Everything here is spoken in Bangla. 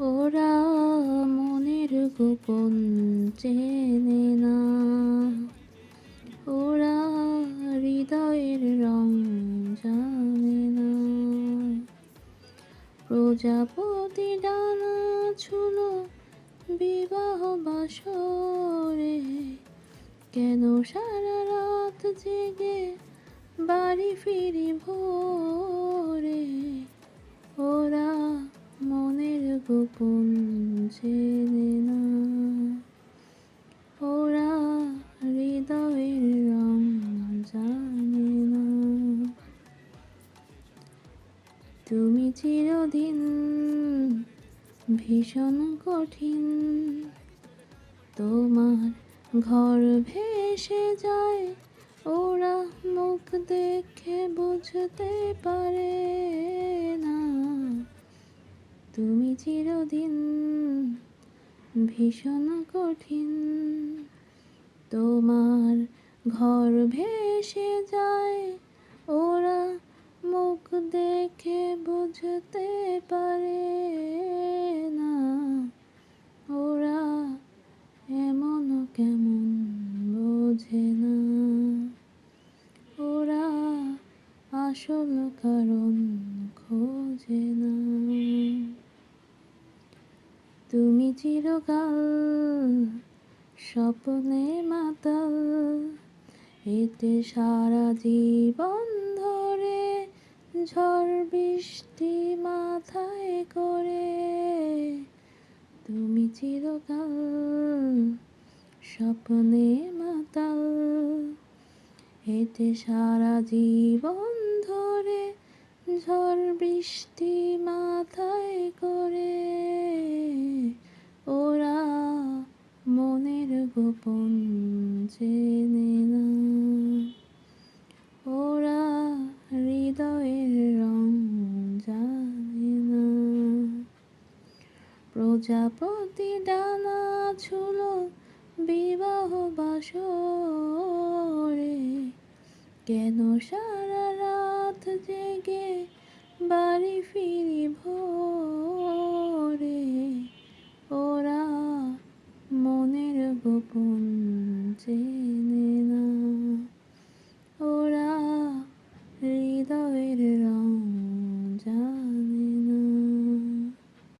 ওরা মনের গোপন চেনে না, ওরা হৃদয়ের রং জানে না। প্রজাপতি ডানা ছুলো বিবাহ বাসরে, কেন সারা রাত জেগে বাড়ি ফিরি ভোরে। ওরা মনের গোপন চেনে না, ওরা হৃদয়ের রং জানে না। তুমি চিরদিন ভীষণ কঠিন, তোমার ঘর ভেসে যায়, ওরা মুখ দেখে বুঝতে পারে না। তুমি চিরদিন ভীষণ কঠিন, তোমার ঘর ভেসে যায়, ওরা মুখ দেখে বুঝতে পারে না। ওরা এমন কেমন বোঝে না, ওরা আসল কারণ খোঁজে না। তুমি চিরকাল স্বপ্নে মাতাল, হেঁটে সারা জীবন ধরে, ঝড় বৃষ্টি মাথায় করে। তুমি চিরকাল স্বপ্নে মাতাল, হেঁটে সারা জীবন ধরে, ঝড় বৃষ্টি মাথায় করে। ওরা মনের গোপন চেনে না, ওরা হৃদয়ের রং জানে না। প্রজাপতি ডানা ছুলো বিবাহ বাসরে, কেন সারা রাত জেগে বাড়ি ফিরি ভোরে। ওরা মনের গোপন চেনে